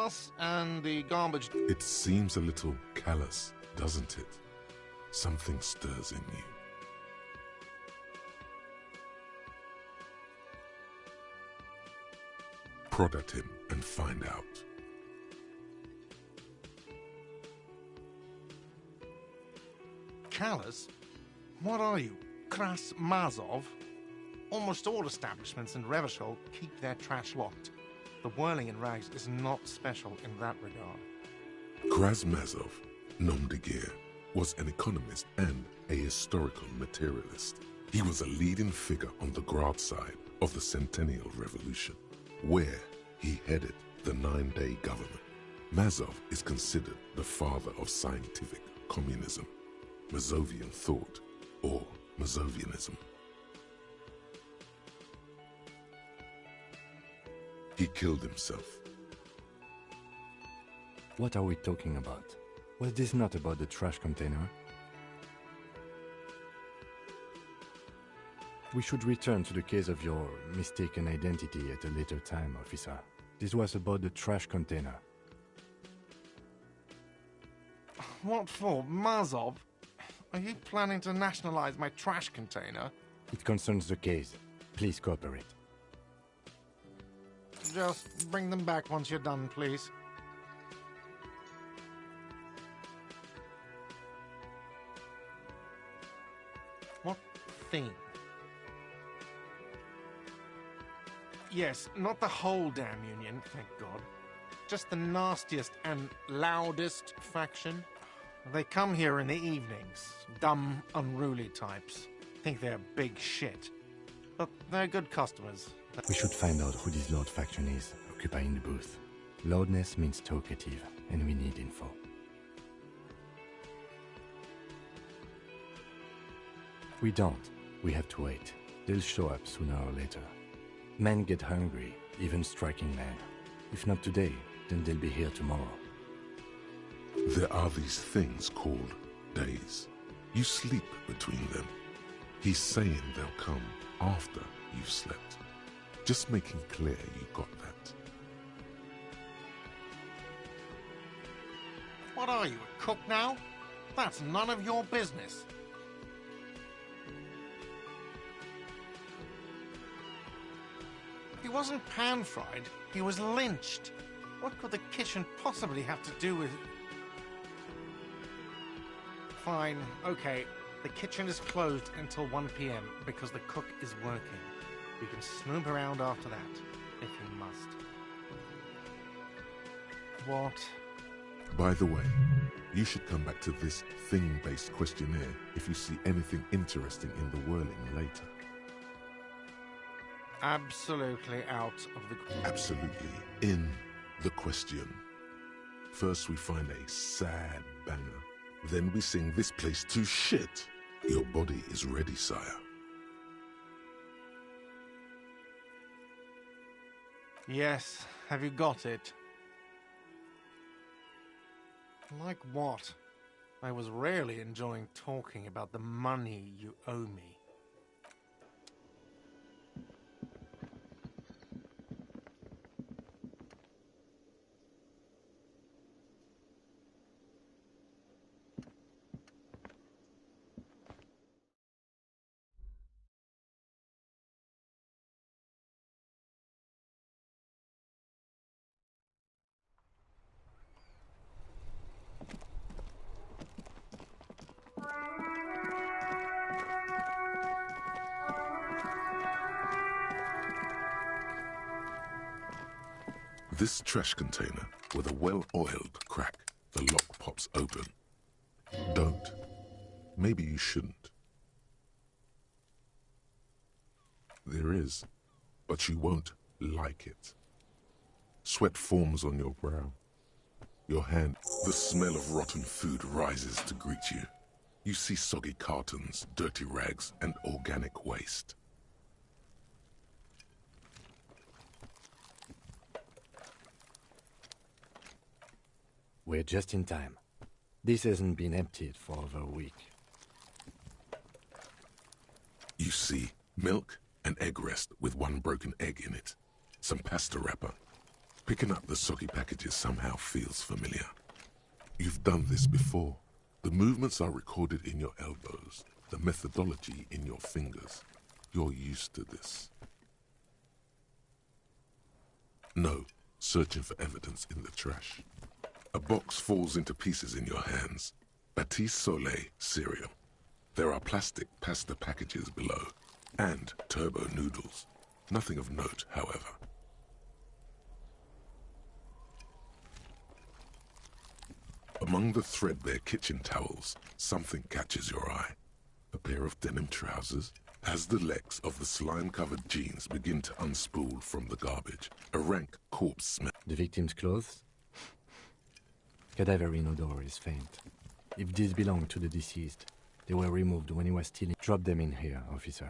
glass and the garbage... It seems a little callous, doesn't it? Something stirs in you. Prod at him and find out. Callous? What are you, Kras Mazov? Almost all establishments in Revachol keep their trash locked. The whirling in rags is not special in that regard. Krasmazov, nom de guerre, was an economist and a historical materialist. He was a leading figure on the Graz side of the Centennial Revolution, where he headed the 9-day government. Mazov is considered the father of scientific communism, Mazovian thought, or Mazovianism. He killed himself. What are we talking about? Was this not about the trash container? We should return to the case of your mistaken identity at a later time, officer. This was about the trash container. What for, Mazov? Are you planning to nationalize my trash container? It concerns the case. Please cooperate. Just bring them back once you're done, please. What thing? Yes, not the whole damn union, thank God. Just the nastiest and loudest faction. They come here in the evenings. Dumb, unruly types. Think they're big shit. But they're good customers. We should find out who this Lord faction is, occupying the booth. Loudness means talkative, and we need info. We don't. We have to wait. They'll show up sooner or later. Men get hungry, even striking men. If not today, then they'll be here tomorrow. There are these things called days. You sleep between them. He's saying they'll come after you've slept. Just making clear you got that. What are you, a cook now? That's none of your business. He wasn't pan-fried, he was lynched. What could the kitchen possibly have to do with... Fine, okay. The kitchen is closed until 1 p.m. because the cook is working. You can snoop around after that, if you must. What? By the way, you should come back to this thing-based questionnaire if you see anything interesting in the whirling later. Absolutely out of the... Absolutely in the question. First we find a sad banger. Then we sing this place to shit. Your body is ready, sire. Yes, have you got it? Like what? I was rarely enjoying talking about the money you owe me. This trash container, with a well-oiled crack, the lock pops open. Don't. Maybe you shouldn't. There is, but you won't like it. Sweat forms on your brow. Your hand, the smell of rotten food rises to greet you. You see soggy cartons, dirty rags, and organic waste. We're just in time. This hasn't been emptied for over a week. You see milk and egg rest with one broken egg in it. Some pasta wrapper. Picking up the soggy packages somehow feels familiar. You've done this before. The movements are recorded in your elbows, the methodology in your fingers. You're used to this. No, searching for evidence in the trash. A box falls into pieces in your hands. Batiste Soleil cereal. There are plastic pasta packages below, and turbo noodles. Nothing of note, however. Among the threadbare kitchen towels, something catches your eye. A pair of denim trousers. As the legs of the slime-covered jeans begin to unspool from the garbage, a rank corpse smell. The victim's clothes? Cadaverine odor is faint. If these belong to the deceased, they were removed when he was stealing. Drop them in here, officer.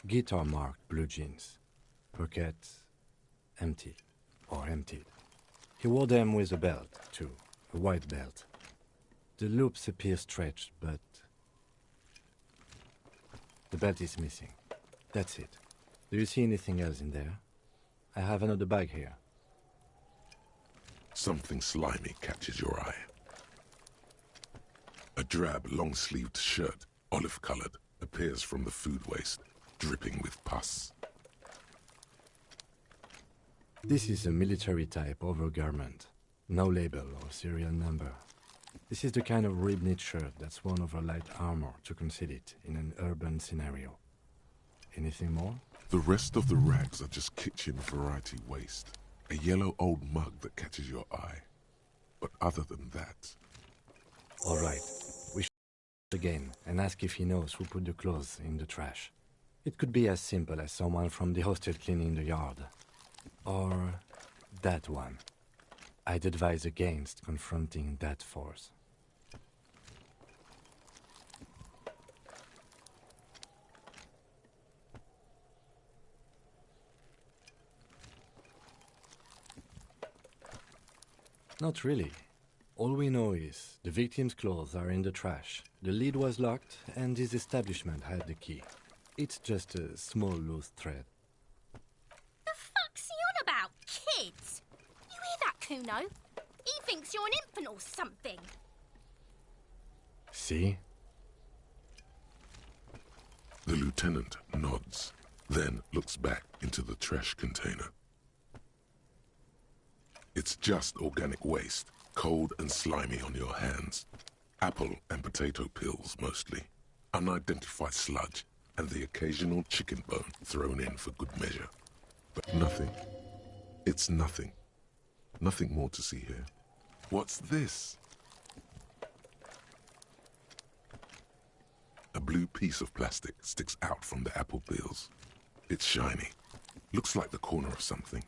Guitar marked blue jeans. Pockets empty or emptied. He wore them with a belt, too. A white belt. The loops appear stretched, but the belt is missing. That's it. Do you see anything else in there? I have another bag here. Something slimy catches your eye. A drab, long-sleeved shirt, olive-colored, appears from the food waste, dripping with pus. This is a military-type overgarment. No label or serial number. This is the kind of rib-knit shirt that's worn over light armor to conceal it in an urban scenario. Anything more? The rest of the rags are just kitchen variety waste. A yellow old mug that catches your eye. But other than that... All right. We should again and ask if he knows who put the clothes in the trash. It could be as simple as someone from the hostel cleaning the yard. Or that one. I'd advise against confronting that force. Not really. All we know is the victim's clothes are in the trash, the lid was locked, and his establishment had the key. It's just a small loose thread. The fuck's he on about, kids? You hear that, Kuno? He thinks you're an infant or something. See? The lieutenant nods, then looks back into the trash container. It's just organic waste, cold and slimy on your hands. Apple and potato peels, mostly. Unidentified sludge, and the occasional chicken bone thrown in for good measure. But nothing. It's nothing. Nothing more to see here. What's this? A blue piece of plastic sticks out from the apple peels. It's shiny. Looks like the corner of something.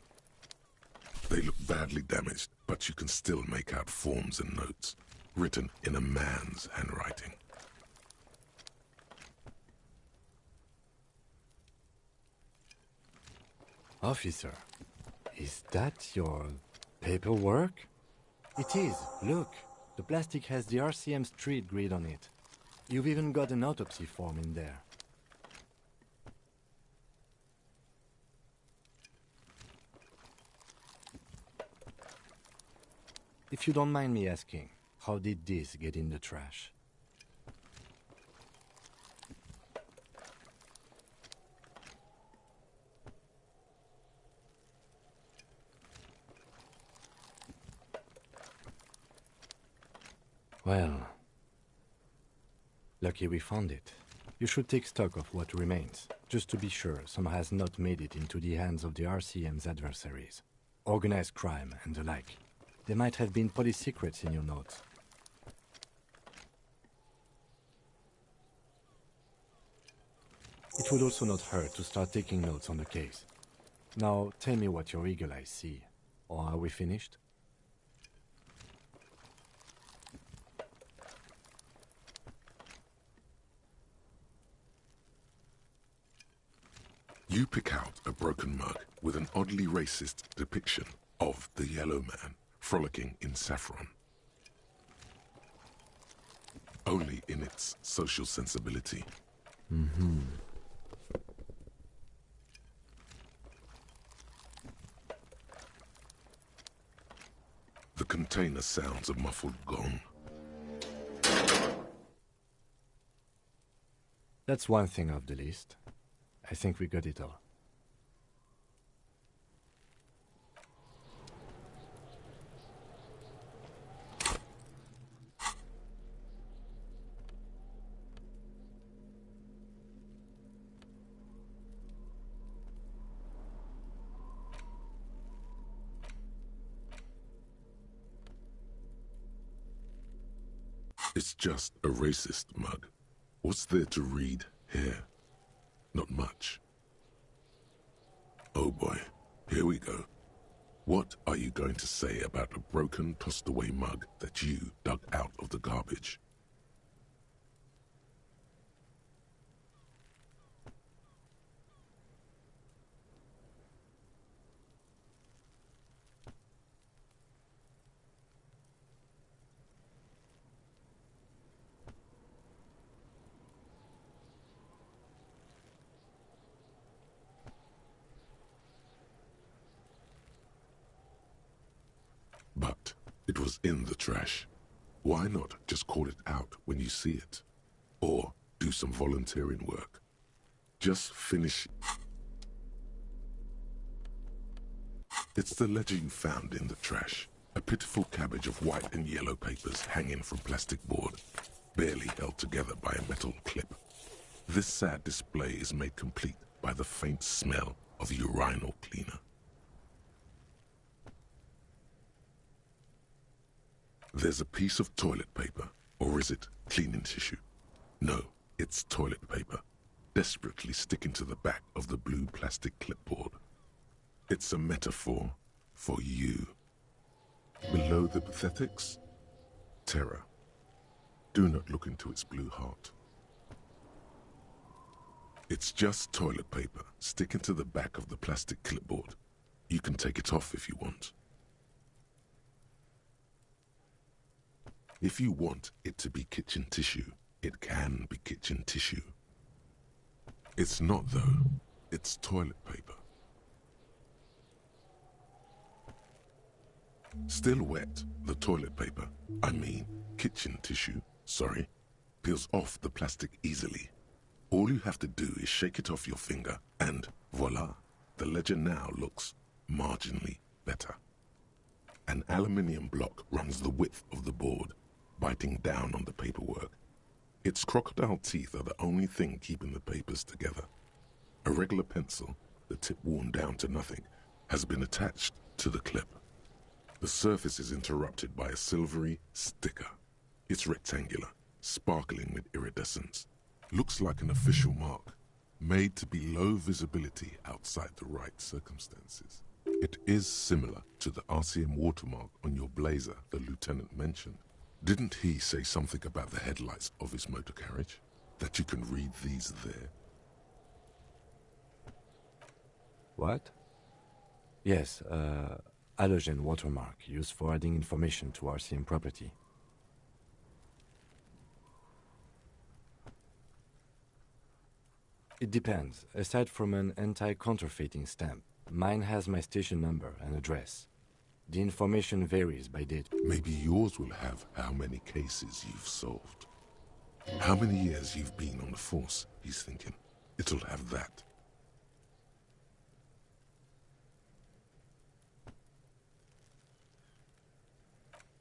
They look badly damaged, but you can still make out forms and notes, written in a man's handwriting. Officer, is that your paperwork? It is. Look, the plastic has the RCM street grid on it. You've even got an autopsy form in there. If you don't mind me asking, how did this get in the trash? Well, lucky we found it. You should take stock of what remains, just to be sure some has not made it into the hands of the RCM's adversaries. Organized crime and the like. There might have been police secrets in your notes. It would also not hurt to start taking notes on the case. Now, tell me what your eagle eyes see. Or are we finished? You pick out a broken mug with an oddly racist depiction of the yellow man frolicking in saffron. Only in its social sensibility. container sounds a muffled gong. That's one thing off the list. I think we got it all. It's just a racist mug. What's there to read here? Not much. Oh boy, here we go. What are you going to say about a broken, tossed-away mug that you dug out of the garbage? But it was in the trash. Why not just call it out when you see it? Or do some volunteering work. Just finish. It's the ledger you found in the trash. A pitiful cabbage of white and yellow papers hanging from plastic board, barely held together by a metal clip. This sad display is made complete by the faint smell of urinal cleaner. There's a piece of toilet paper, or is it cleaning tissue? No, it's toilet paper, desperately sticking to the back of the blue plastic clipboard. It's a metaphor for you. Below the pathetics, terror. Do not look into its blue heart. It's just toilet paper sticking to the back of the plastic clipboard. You can take it off if you want. If you want it to be kitchen tissue, it can be kitchen tissue. It's not though. It's toilet paper. Still wet, the toilet paper, kitchen tissue, peels off the plastic easily. All you have to do is shake it off your finger and voila, the ledger now looks marginally better. An aluminium block runs the width of the board, biting down on the paperwork. Its crocodile teeth are the only thing keeping the papers together. A regular pencil, the tip worn down to nothing, has been attached to the clip. The surface is interrupted by a silvery sticker. It's rectangular, sparkling with iridescence. Looks like an official mark, made to be low visibility outside the right circumstances. It is similar to the RCM watermark on your blazer the lieutenant mentioned. Didn't he say something about the headlights of his motor carriage? That you can read these there? What? Yes, halogen watermark used for adding information to RCM property. It depends. Aside from an anti-counterfeiting stamp, mine has my station number and address. The information varies by date. Maybe yours will have how many cases you've solved. How many years you've been on the force, he's thinking. It'll have that.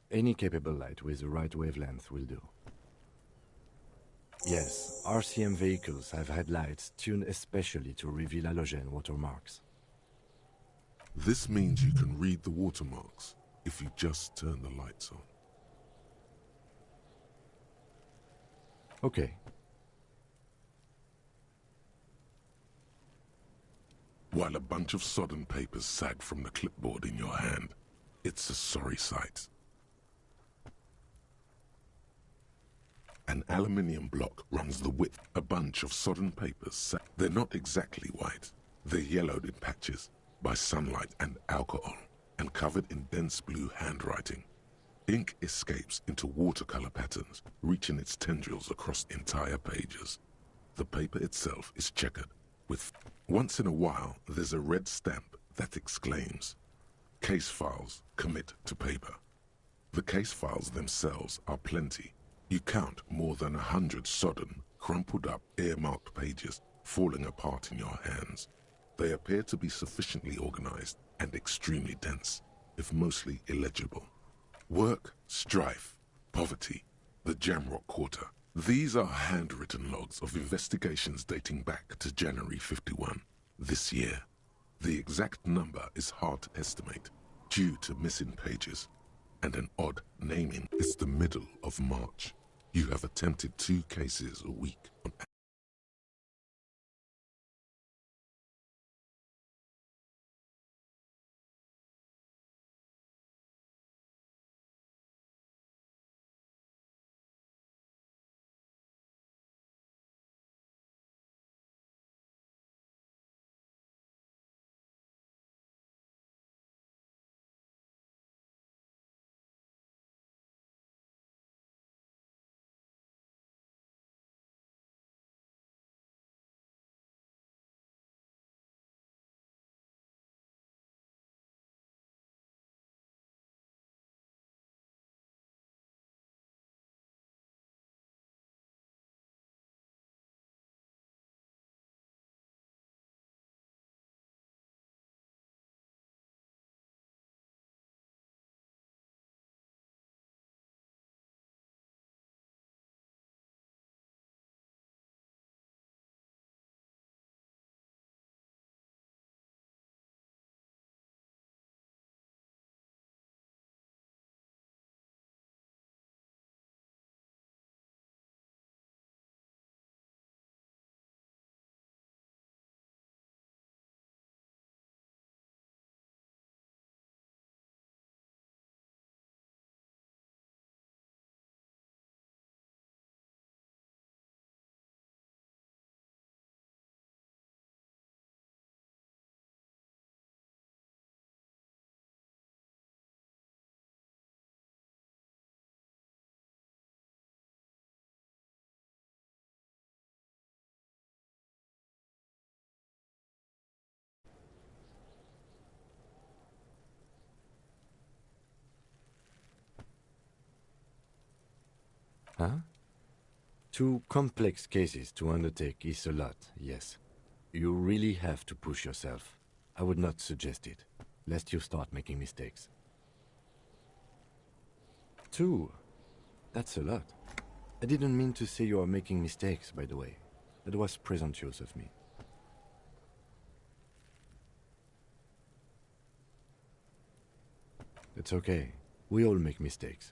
Any capable light with the right wavelength will do. Yes, RCM vehicles have headlights tuned especially to reveal halogen watermarks. This means you can read the watermarks if you just turn the lights on. Okay. While a bunch of sodden papers sag from the clipboard in your hand, it's a sorry sight. An aluminium block runs the width. A bunch of sodden papers sag. They're not exactly white. They're yellowed in patches by sunlight and alcohol, and covered in dense blue handwriting. Ink escapes into watercolor patterns, reaching its tendrils across entire pages. The paper itself is checkered, with once in a while there's a red stamp that exclaims, "Case files commit to paper." The case files themselves are plenty. You count more than 100 sodden, crumpled up, earmarked pages falling apart in your hands. They appear to be sufficiently organized and extremely dense, if mostly illegible. Work, strife, poverty, the Jamrock Quarter. These are handwritten logs of investigations dating back to January 51, this year. The exact number is hard to estimate, due to missing pages, and an odd naming. It's the middle of March. You have attempted 2 cases a week. Huh? 2 complex cases to undertake is a lot, yes. You really have to push yourself. I would not suggest it, lest you start making mistakes. 2? That's a lot. I didn't mean to say you are making mistakes, by the way. That was presumptuous of me. It's okay. We all make mistakes.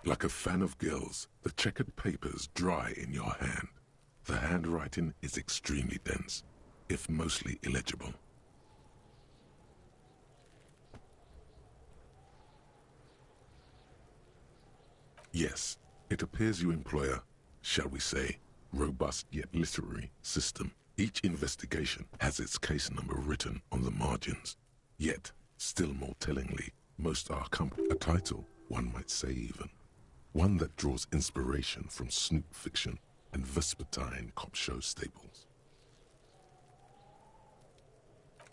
Like a fan of gills, the checkered papers dry in your hand. The handwriting is extremely dense, if mostly illegible. Yes, it appears you employ a, shall we say, robust yet literary system. Each investigation has its case number written on the margins. Yet, still more tellingly, most are a title, one might say even. One that draws inspiration from snoop fiction and vespertine cop show staples.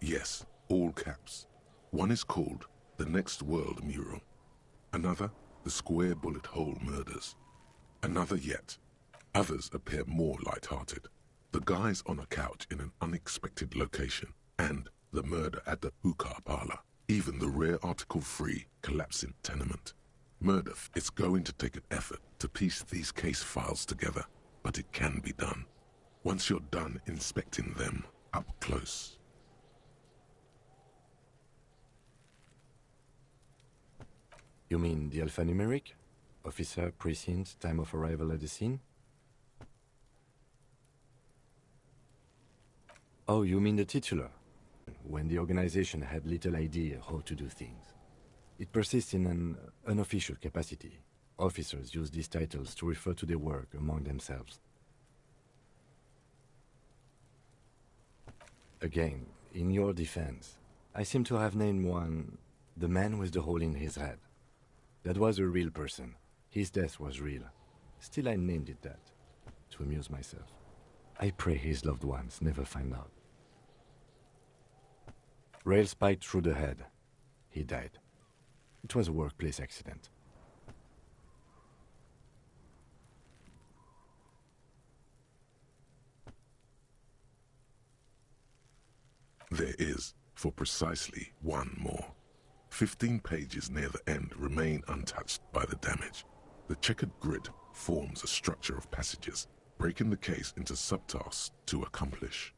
Yes, all caps. One is called The Next World Mural. Another, The Square Bullet Hole Murders. Another yet. Others appear more light-hearted. The guys on a couch in an unexpected location, and the murder at the hookah parlor. Even the rare article-free collapsing tenement. Murder, it's going to take an effort to piece these case files together, but it can be done. Once you're done inspecting them up close. You mean the alphanumeric? Officer, precinct, time of arrival at the scene? Oh, you mean the titular? When the organization had little idea how to do things. It persists in an unofficial capacity. Officers use these titles to refer to their work among themselves. Again, in your defense, I seem to have named one the man with the hole in his head. That was a real person. His death was real. Still, I named it that, to amuse myself. I pray his loved ones never find out. Rail spiked through the head. he died. It was a workplace accident. There is, for precisely one more. 15 pages near the end remain untouched by the damage. The checkered grid forms a structure of passages, breaking the case into subtasks to accomplish.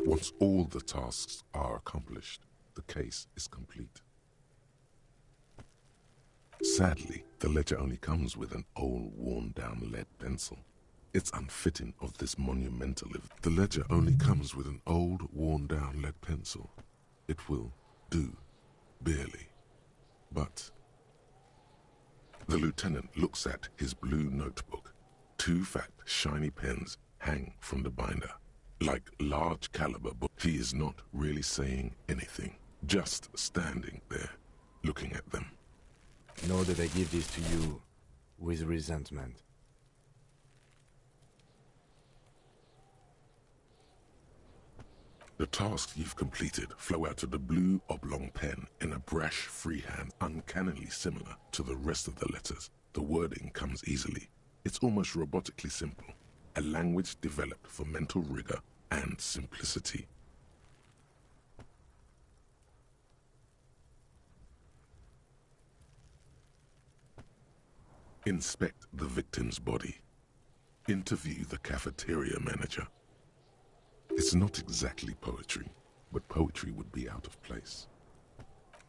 Once all the tasks are accomplished, the case is complete. Sadly, the ledger only comes with an old, worn-down lead pencil. It's unfitting of this monumental event. The ledger only comes with an old, worn-down lead pencil. It will do, barely. But the lieutenant looks at his blue notebook. 2 fat, shiny pens hang from the binder. Like large caliber books. He is not really saying anything, just standing there, looking at them. Nor did I give this to you with resentment. The tasks you've completed flow out of the blue oblong pen in a brash freehand, uncannily similar to the rest of the letters. The wording comes easily. It's almost robotically simple, a language developed for mental rigor and simplicity. Inspect the victim's body. Interview the cafeteria manager. It's not exactly poetry, but poetry would be out of place.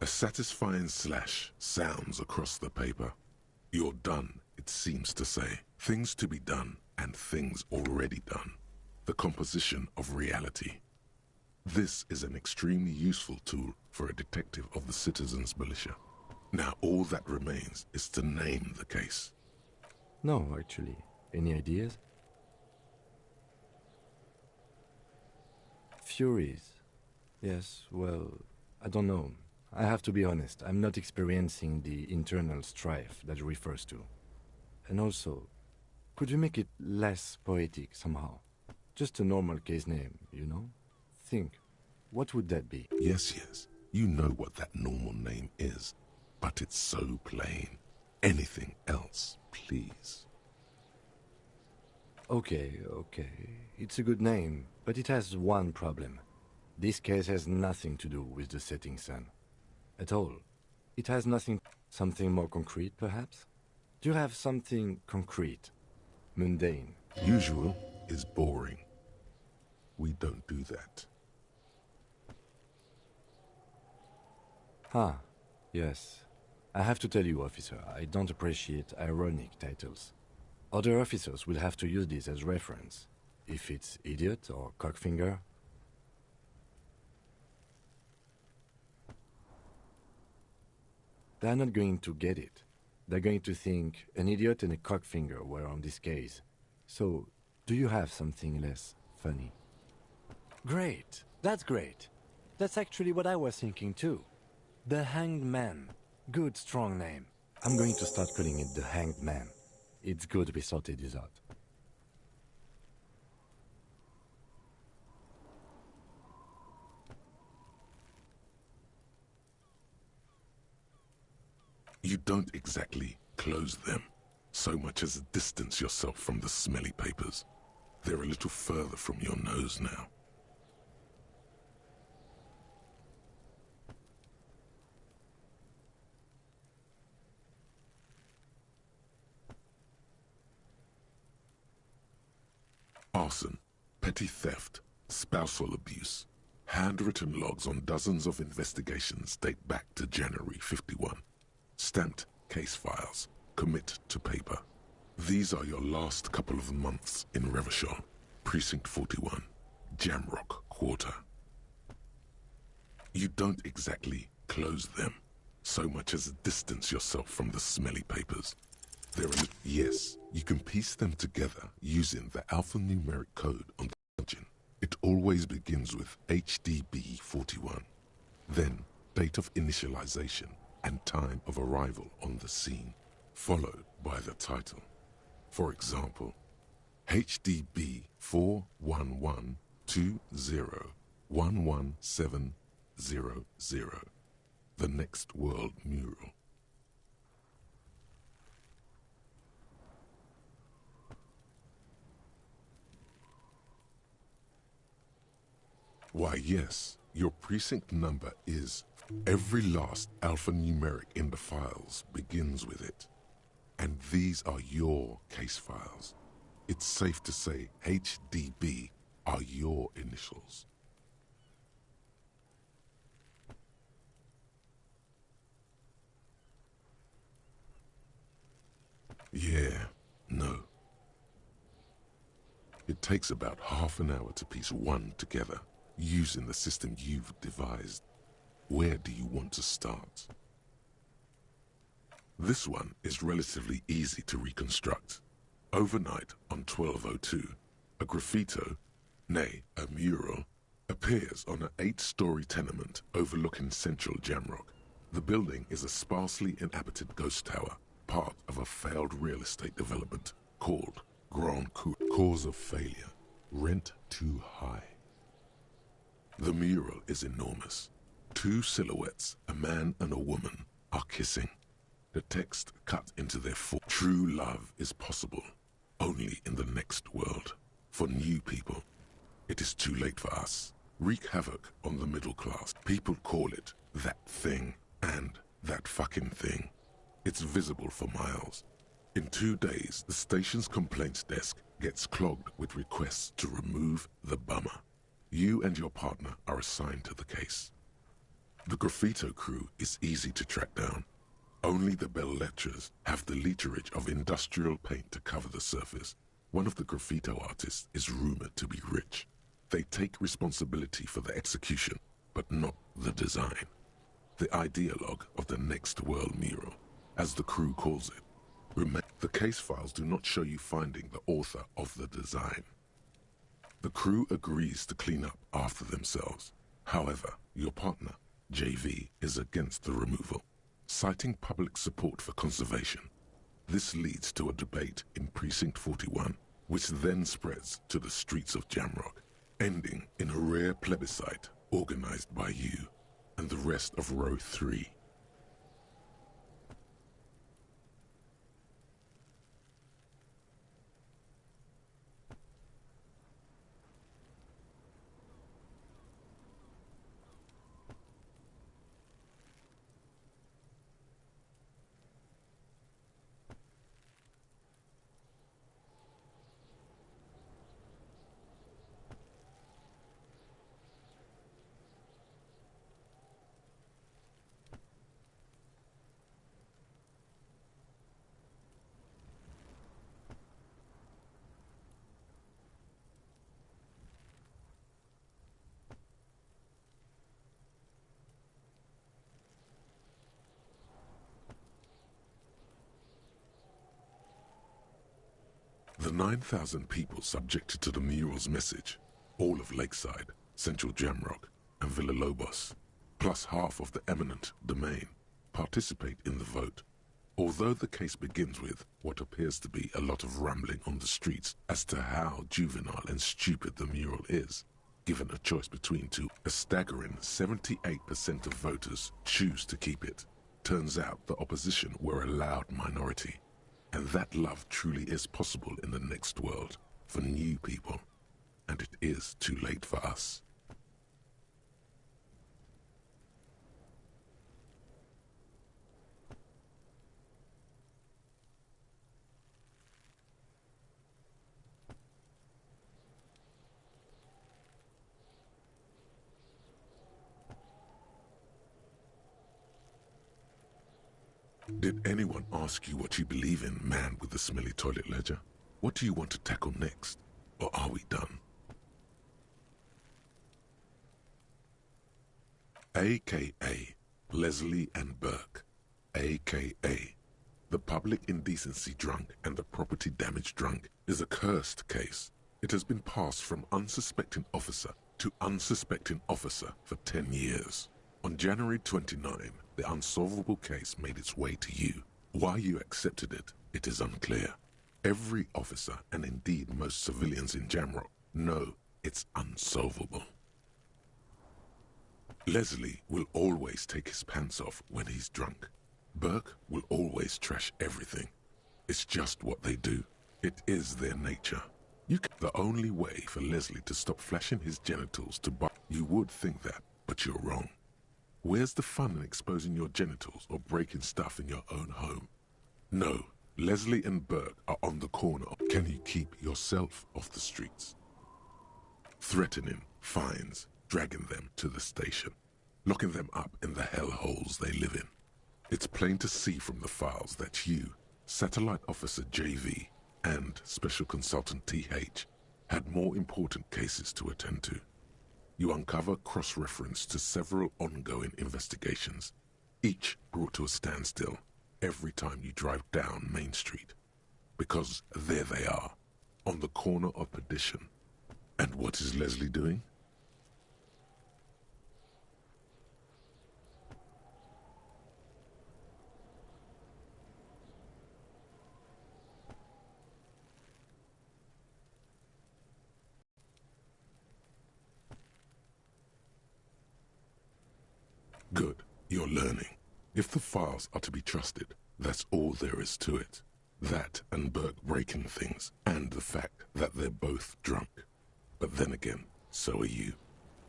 A satisfying slash sounds across the paper. You're done, it seems to say. Things to be done and things already done. The composition of reality. This is an extremely useful tool for a detective of the citizens' militia. Now all that remains is to name the case. No, actually. Any ideas? Furies. Yes, well, I don't know. I have to be honest, I'm not experiencing the internal strife that refers to. And also, could you make it less poetic somehow? Just a normal case name, you know? Think, what would that be? Yes, you know what that normal name is, but it's so plain. Anything else, please. Okay, it's a good name, but it has one problem. This case has nothing to do with the setting sun. At all. It has nothing... Something more concrete, perhaps? Do you have something concrete? Mundane? Usual is boring. We don't do that. Ah, yes. I have to tell you, officer, I don't appreciate ironic titles. Other officers will have to use this as reference. If it's idiot or cockfinger. They're not going to get it. They're going to think an idiot and a cockfinger were on this case. So, do you have something less funny? Great. That's great. That's actually what I was thinking too. The Hanged Man. Good, strong name. I'm going to start calling it the Hanged Man. It's good we sorted this out. You don't exactly close them, so much as distance yourself from the smelly papers. They're a little further from your nose now. Arson, petty theft, spousal abuse. Handwritten logs on dozens of investigations date back to January 51. Stamped case files, commit to paper. These are your last couple of months in Revachol, Precinct 41, Jamrock Quarter. You don't exactly close them, so much as distance yourself from the smelly papers. Yes, you can piece them together using the alphanumeric code on the margin. It always begins with HDB 41, then date of initialization and time of arrival on the scene, followed by the title. For example, HDB 41120111700. the Next World mural. Why, yes, your precinct number is. Every last alphanumeric in the files begins with it. And these are your case files. It's safe to say HDB are your initials. Yeah, no. It takes about half an hour to piece one together, using the system you've devised. Where do you want to start? This one is relatively easy to reconstruct. Overnight on 1202, a graffito, nay, a mural, appears on an 8-story tenement overlooking central Jamrock. The building is a sparsely inhabited ghost tower, part of a failed real estate development called Grand Coup. Cause of failure: rent too high. The mural is enormous. 2 silhouettes, a man and a woman, are kissing. The text cut into their form. True love is possible only in the next world. For new people, it is too late for us. Wreak havoc on the middle class. People call it that thing and that fucking thing. It's visible for miles. In 2 days, the station's complaints desk gets clogged with requests to remove the bummer. You and your partner are assigned to the case. The graffito crew is easy to track down. Only the bell lectures have the literage of industrial paint to cover the surface. One of the graffito artists is rumored to be rich. They take responsibility for the execution, but not the design. The ideologue of the Next World mural, as the crew calls it. The case files do not show you finding the author of the design. The crew agrees to clean up after themselves. However, your partner, JV, is against the removal, citing public support for conservation. This leads to a debate in Precinct 41, which then spreads to the streets of Jamrock, ending in a rare plebiscite organized by you and the rest of Row 3. The 9,000 people subjected to the mural's message, all of Lakeside, Central Jamrock, and Villalobos, plus half of the eminent domain, participate in the vote. Although the case begins with what appears to be a lot of rambling on the streets as to how juvenile and stupid the mural is, given a choice between two, a staggering 78% of voters choose to keep it. Turns out the opposition were a loud minority. And that love truly is possible in the next world for new people, and it is too late for us. Did anyone ask you what you believe in, man with the smelly toilet ledger? What do you want to tackle next? Or are we done? AKA Leslie and Burke, AKA the public indecency drunk and the property damage drunk, is a cursed case. It has been passed from unsuspecting officer to unsuspecting officer for 10 years. On January 29, the unsolvable case made its way to you. Why you accepted it, it is unclear. Every officer, and indeed most civilians in Jamrock, know it's unsolvable. Leslie will always take his pants off when he's drunk. Burke will always trash everything. It's just what they do. It is their nature. The only way for Leslie to stop flashing his genitals to buy... You would think that, but you're wrong. Where's the fun in exposing your genitals or breaking stuff in your own home? No, Leslie and Burke are on the corner. Can you keep yourself off the streets? Threatening fines, dragging them to the station, locking them up in the hellholes they live in. It's plain to see from the files that you, Satellite Officer JV, and Special Consultant TH had more important cases to attend to. You uncover cross-reference to several ongoing investigations, each brought to a standstill every time you drive down Main Street. Because there they are, on the corner of perdition. And what is Leslie doing? Good, you're learning. If the files are to be trusted, that's all there is to it. That and Burke breaking things, and the fact that they're both drunk. But then again, so are you.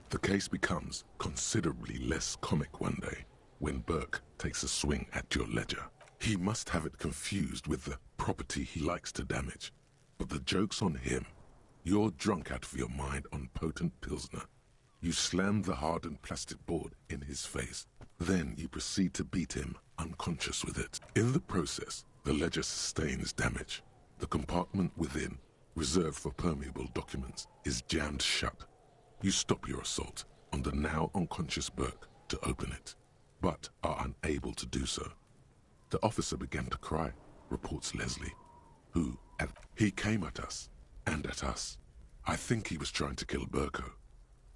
The case becomes considerably less comic one day when Burke takes a swing at your ledger. He must have it confused with the property he likes to damage. But the joke's on him. You're drunk out of your mind on potent Pilsner. You slam the hardened plastic board in his face. Then you proceed to beat him unconscious with it. In the process, the ledger sustains damage. The compartment within, reserved for permeable documents, is jammed shut. You stop your assault on the now unconscious Burke to open it, but are unable to do so. The officer began to cry, reports Leslie, who, he came at us, and at us. I think he was trying to kill Burko.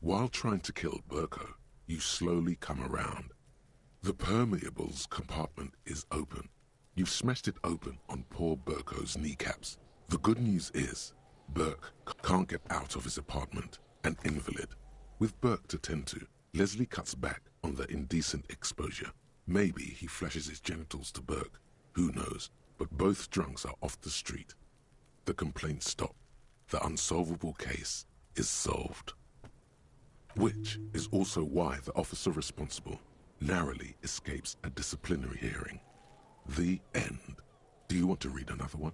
While trying to kill Burko, you slowly come around. The permeables compartment is open. You've smashed it open on poor Burko's kneecaps. The good news is, Burke can't get out of his apartment, an invalid. With Burke to tend to, Leslie cuts back on the indecent exposure. Maybe he flashes his genitals to Burke. Who knows? But both drunks are off the street. The complaints stop. The unsolvable case is solved. Which is also why the officer responsible narrowly escapes a disciplinary hearing. The end. Do you want to read another one?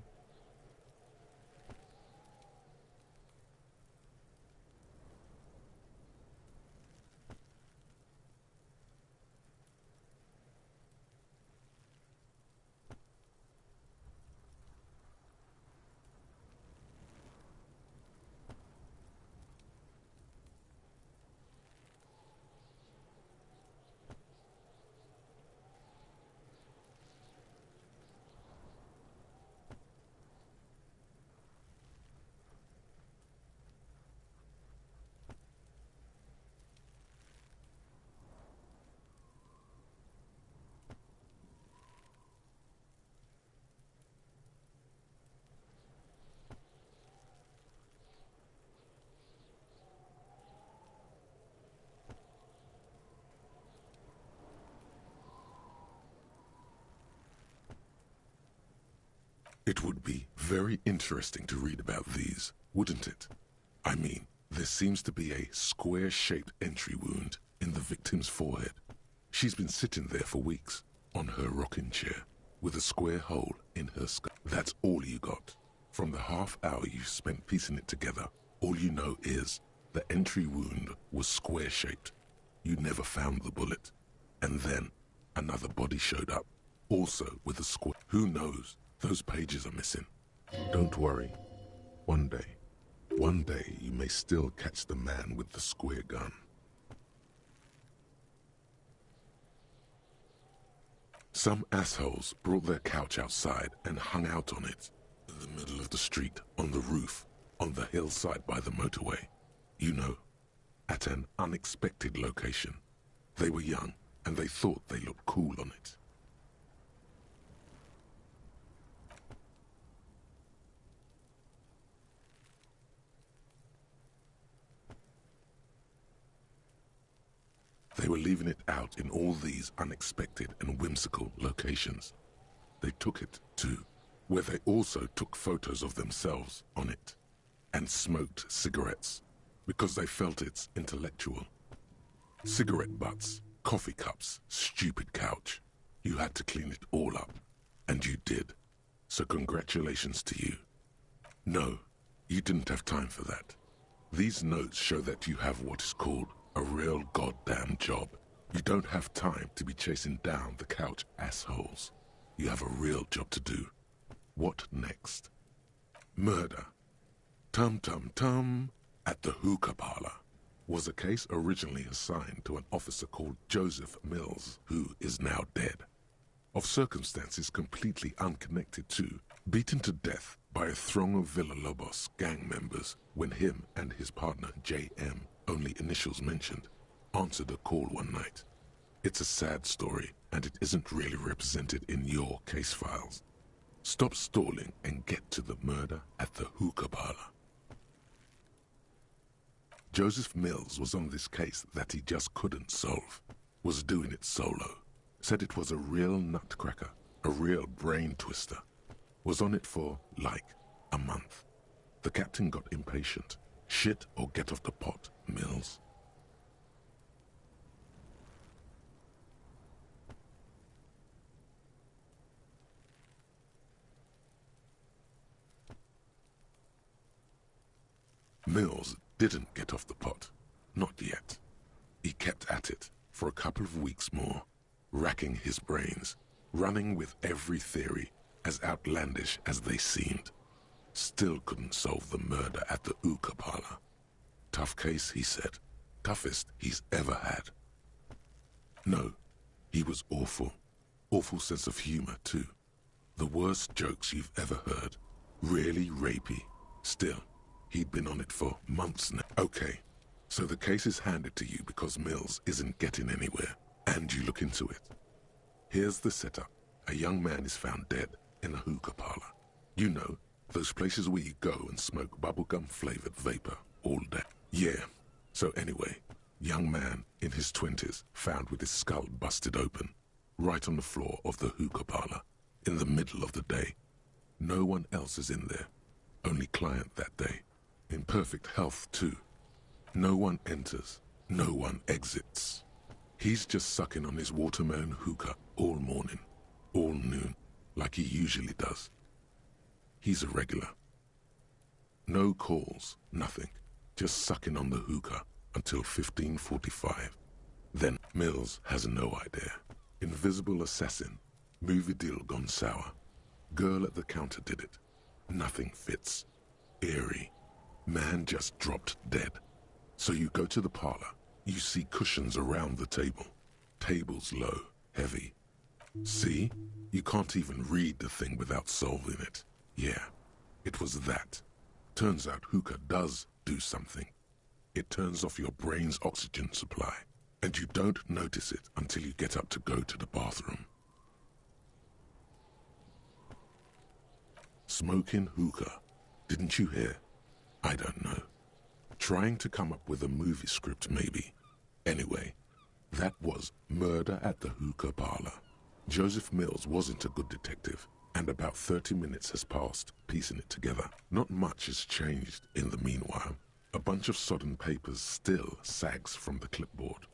It would be very interesting to read about these, wouldn't it? I mean, there seems to be a square-shaped entry wound in the victim's forehead. She's been sitting there for weeks, on her rocking chair, with a square hole in her skull. That's all you got. From the half hour you spent piecing it together, all you know is the entry wound was square-shaped. You never found the bullet. And then another body showed up, also with a square. Who knows? Those pages are missing. Don't worry. One day you may still catch the man with the square gun. Some assholes brought their couch outside and hung out on it, in the middle of the street, on the roof, on the hillside by the motorway. You know, at an unexpected location. They were young, and they thought they looked cool on it. They were leaving it out in all these unexpected and whimsical locations. They took it, too, where they also took photos of themselves on it, and smoked cigarettes, because they felt it's intellectual. Cigarette butts, coffee cups, stupid couch. You had to clean it all up, and you did. So congratulations to you. No, you didn't have time for that. These notes show that you have what is called a real goddamn job. You don't have time to be chasing down the couch assholes. You have a real job to do. What next? Murder. Tum tum tum. At the hookah parlor was a case originally assigned to an officer called Joseph Mills, who is now dead. Of circumstances completely unconnected to, beaten to death by a throng of Villalobos gang members when him and his partner J.M., only initials mentioned, answered a call one night. It's a sad story, and it isn't really represented in your case files. Stop stalling and get to the murder at the hookah parlor. Joseph Mills was on this case that he just couldn't solve, was doing it solo, said it was a real nutcracker, a real brain twister, was on it for, like, a month. The captain got impatient. Shit or get off the pot, Mills. Mills didn't get off the pot. Not yet. He kept at it for a couple of weeks more, racking his brains, running with every theory, as outlandish as they seemed. Still couldn't solve the murder at the hookah parlor. Tough case, he said. Toughest he's ever had. No, he was awful. Awful sense of humor, too. The worst jokes you've ever heard. Really rapey. Still, he'd been on it for months now. Okay, so the case is handed to you because Mills isn't getting anywhere, and you look into it. Here's the setup. A young man is found dead in a hookah parlor. You know, those places where you go and smoke bubblegum-flavored vapor all day. Yeah, so anyway, young man in his 20s found with his skull busted open, right on the floor of the hookah parlor, in the middle of the day. No one else is in there. Only client that day. In perfect health, too. No one enters. No one exits. He's just sucking on his watermelon hookah all morning, all noon, like he usually does. He's a regular. No calls, nothing. Just sucking on the hookah until 15:45. Then Mills has no idea. Invisible assassin. Movie deal gone sour. Girl at the counter did it. Nothing fits. Eerie. Man just dropped dead. So you go to the parlor. You see cushions around the table. Tables low, heavy. See? You can't even read the thing without solving it. Yeah, it was that. Turns out hookah does do something. It turns off your brain's oxygen supply, and you don't notice it until you get up to go to the bathroom. Smoking hookah. Didn't you hear? I don't know. Trying to come up with a movie script, maybe. Anyway, that was Murder at the Hookah Parlor. Joseph Mills wasn't a good detective, and about 30 minutes has passed, piecing it together. Not much has changed in the meanwhile. A bunch of sodden papers still sags from the clipboard.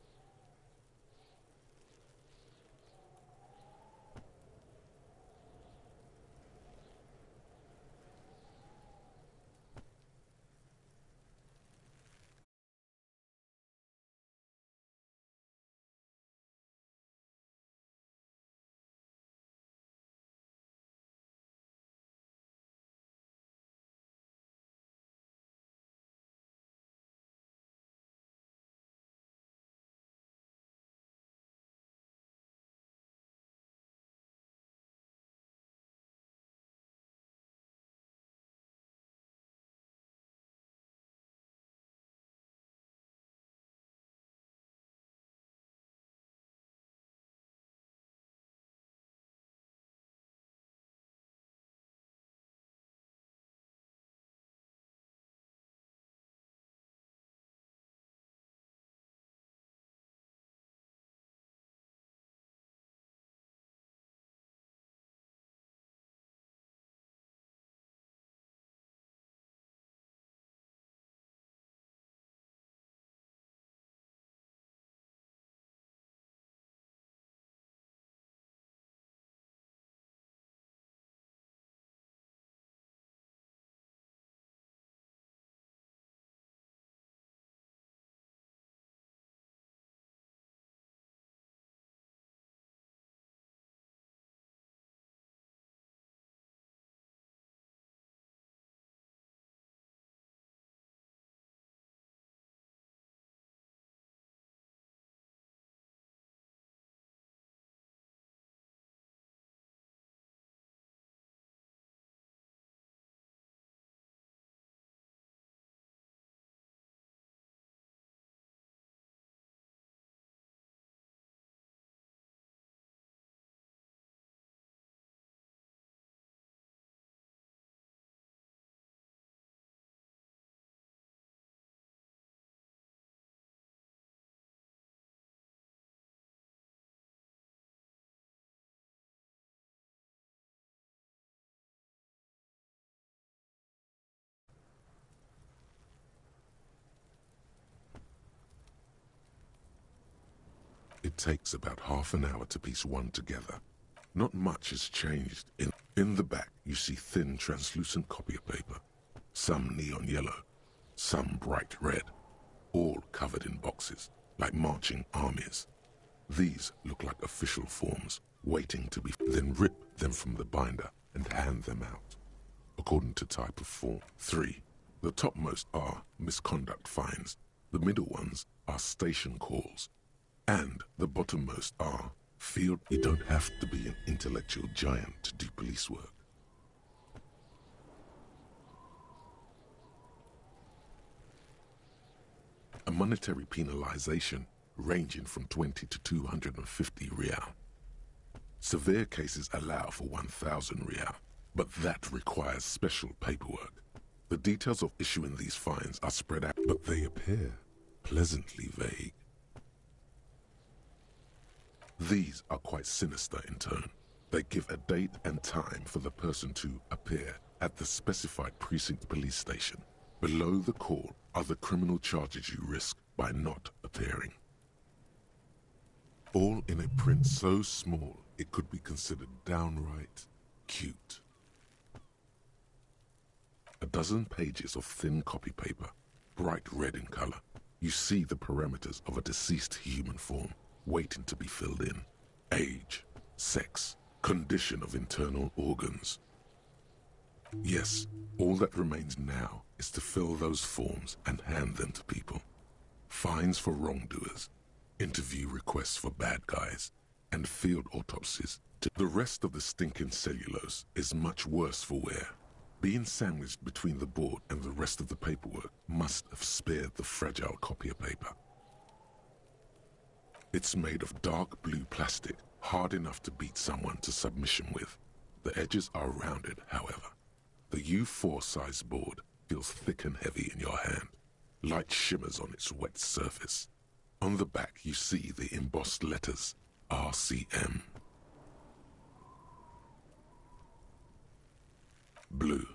It takes about half an hour to piece one together. Not much has changed. In the back, you see thin, translucent copy of paper. Some neon yellow, some bright red, all covered in boxes, like marching armies. These look like official forms, waiting to be... Then rip them from the binder and hand them out, according to type of form. 3. The topmost are misconduct fines. The middle ones are station calls. And the bottommost are field. You don't have to be an intellectual giant to do police work. A monetary penalization ranging from 20 to 250 real. Severe cases allow for 1,000 real, but that requires special paperwork. The details of issuing these fines are spread out, but they appear pleasantly vague. These are quite sinister in turn. They give a date and time for the person to appear at the specified precinct police station. Below the call are the criminal charges you risk by not appearing. All in a print so small it could be considered downright cute. A dozen pages of thin copy paper, bright red in color. You see the parameters of a deceased human form waiting to be filled in. Age, sex, condition of internal organs. Yes, all that remains now is to fill those forms and hand them to people. Fines for wrongdoers, interview requests for bad guys, and field autopsies. The rest of the stinking cellulose is much worse for wear. Being sandwiched between the board and the rest of the paperwork must have spared the fragile copy of paper. It's made of dark blue plastic, hard enough to beat someone to submission with. The edges are rounded, however. The U4 size board feels thick and heavy in your hand. Light shimmers on its wet surface. On the back you see the embossed letters, RCM. Blue.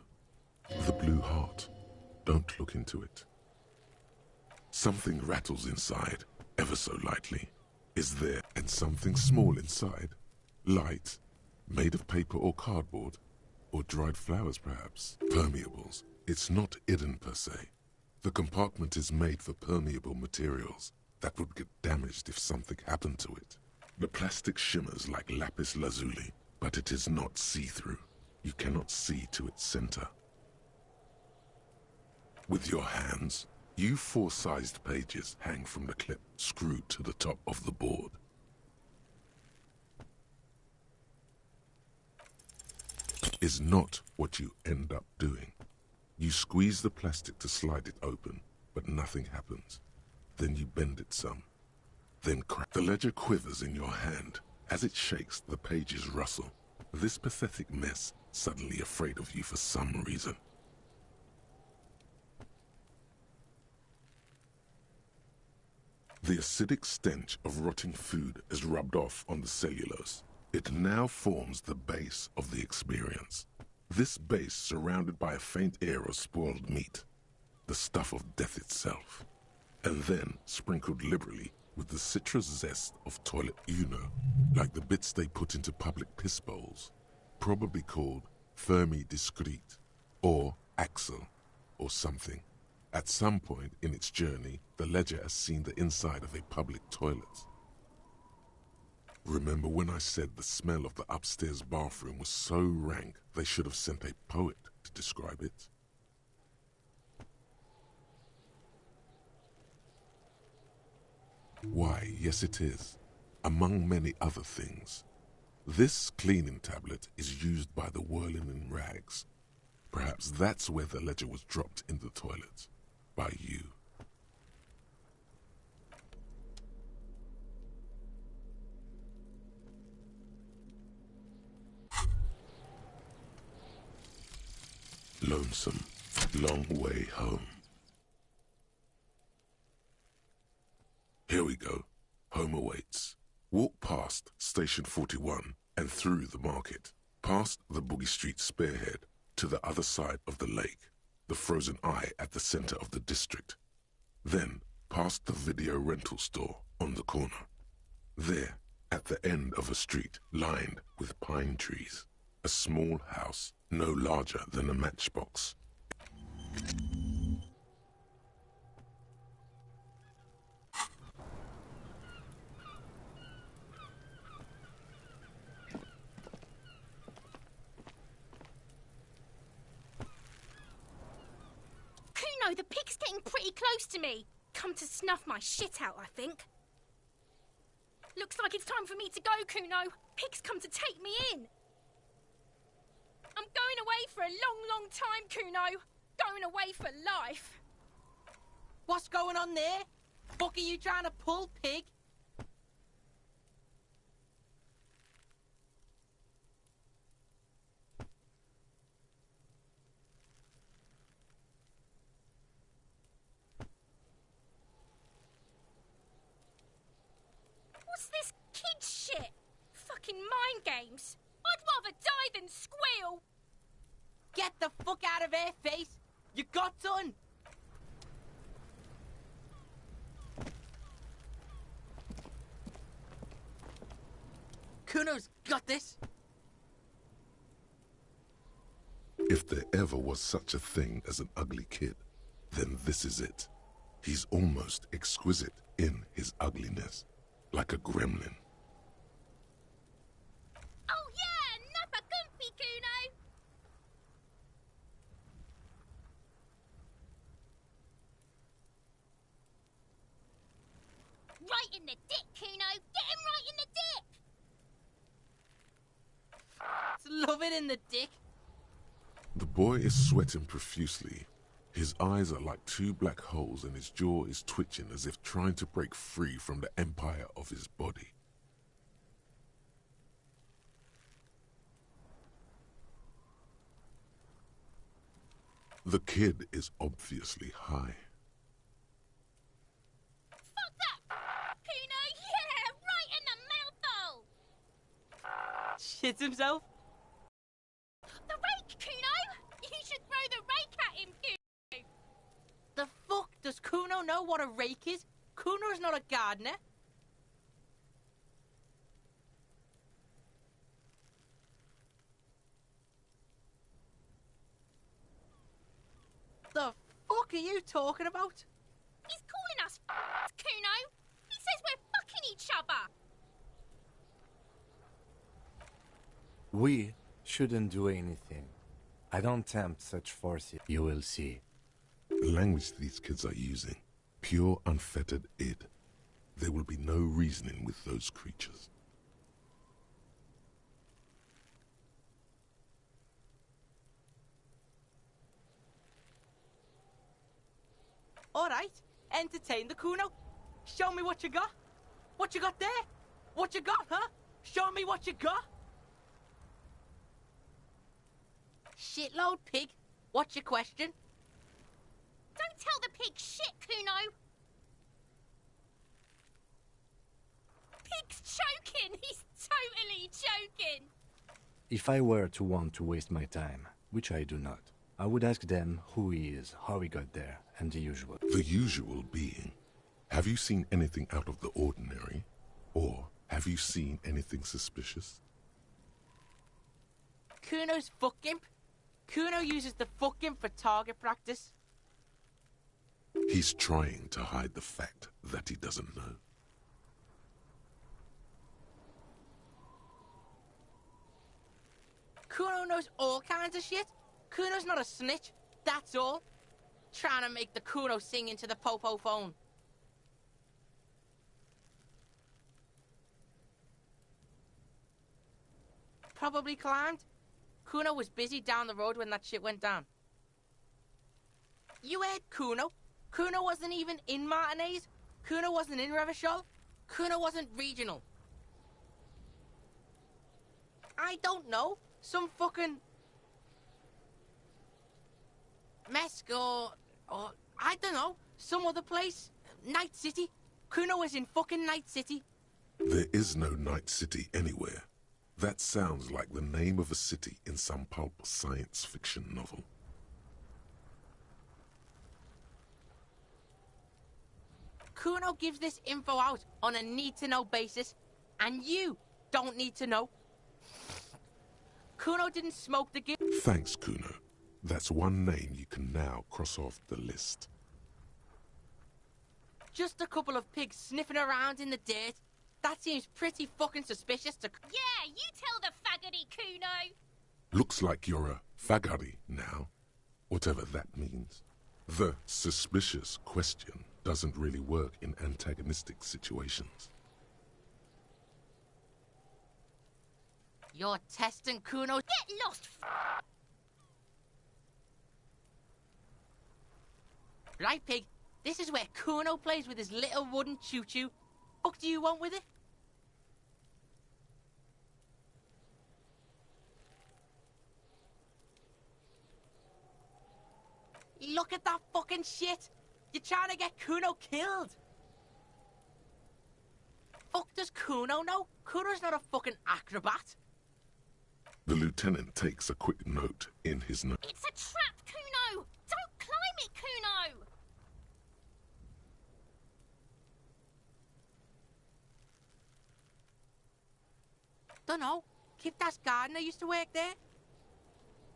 The blue heart. Don't look into it. Something rattles inside, ever so lightly. Is there, and something small inside? Light, made of paper or cardboard, or dried flowers perhaps? Permeables. It's not hidden per se. The compartment is made for permeable materials that would get damaged if something happened to it. The plastic shimmers like lapis lazuli, but it is not see-through. You cannot see to its center. With your hands, U4-sized pages hang from the clip screwed to the top of the board. Is not what you end up doing. You squeeze the plastic to slide it open, but nothing happens. Then you bend it some, then crack. The ledger quivers in your hand. As it shakes, the pages rustle. This pathetic mess suddenly afraid of you for some reason. The acidic stench of rotting food is rubbed off on the cellulose. It now forms the base of the experience. This base surrounded by a faint air of spoiled meat, the stuff of death itself, and then sprinkled liberally with the citrus zest of toilet, like the bits they put into public piss bowls, probably called Fermi Discrete, or Axle, or something. At some point in its journey, the ledger has seen the inside of a public toilet. Remember when I said the smell of the upstairs bathroom was so rank they should have sent a poet to describe it? Why, yes it is, among many other things. This cleaning tablet is used by the whirling in rags. Perhaps that's where the ledger was dropped in the toilet. By you. Lonesome, long way home. Here we go. Home awaits. Walk past Station 41 and through the market, past the Boogie Street spearhead to the other side of the lake, the frozen eye at the center of the district. Then past the video rental store on the corner. There, at the end of a street lined with pine trees, a small house no larger than a matchbox. Kuno, the pig's getting pretty close to me. Come to snuff my shit out, I think. Looks like it's time for me to go, Kuno. Pig's come to take me in. I'm going away for a long, long time, Kuno. Going away for life. What's going on there? Fuck are you trying to pull, pig? What's this kid shit? Fucking mind games. I'd rather die than squeal. Get the fuck out of here, face! You got done! Kuno's got this! If there ever was such a thing as an ugly kid, then this is it. He's almost exquisite in his ugliness, like a gremlin. Oh yeah, nappa gumpy, Kuno. Right in the dick, Kuno. Get him right in the dick. Love it in the dick. The boy is sweating profusely. His eyes are like two black holes and his jaw is twitching as if trying to break free from the empire of his body. The kid is obviously high. Fuck that, Kuno. Yeah, right in the mouthhole. Shits himself? The rake, Kuno. You should throw the rake at him, Kuno. The fuck? Does Kuno know what a rake is? Kuno's not a gardener. The fuck are you talking about? He's calling us Kuno. He says we're fucking each other. We shouldn't do anything. I don't tempt such forces. You will see. The language these kids are using, pure unfettered id. There will be no reasoning with those creatures. Alright, entertain the Kuno. Show me what you got. What you got there? What you got, huh? Show me what you got. Shitload, pig. What's your question? Don't tell the pig shit, Kuno. Pig's choking. He's totally choking. If I were to want to waste my time, which I do not, I would ask them who he is, how he got there, and the usual. The usual being, have you seen anything out of the ordinary? Or have you seen anything suspicious? Kuno's fuck imp. Kuno uses the fuck imp for target practice. He's trying to hide the fact that he doesn't know. Kuno knows all kinds of shit. Kuno's not a snitch, that's all. Trying to make the Kuno sing into the popo phone. Probably climbed. Kuno was busy down the road when that shit went down. You heard Kuno. Kuno wasn't even in Martinez. Kuno wasn't in Revachol. Kuno wasn't regional. I don't know. Some fucking... Mesk or I don't know. Some other place. Night City. Kuno was in fucking Night City. There is no Night City anywhere. That sounds like the name of a city in some pulp science fiction novel. Kuno gives this info out on a need-to-know basis. And you don't need to know. Kuno didn't smoke the Thanks, Kuno. That's one name you can now cross off the list. Just a couple of pigs sniffing around in the dirt. That seems pretty fucking suspicious to... Yeah, you tell the faggoty, Kuno. Looks like you're a fagari now, whatever that means. The suspicious question doesn't really work in antagonistic situations. You're testing Kuno. Get lost, Right, pig. This is where Kuno plays with his little wooden choo-choo. What do you want with it? Look at that fucking shit! You're trying to get Kuno killed! Fuck does Kuno know? Kuno's not a fucking acrobat. The lieutenant takes a quick note in his note. It's a trap, Kuno! Don't climb it, Kuno! Dunno. Kiptas gardener used to work there.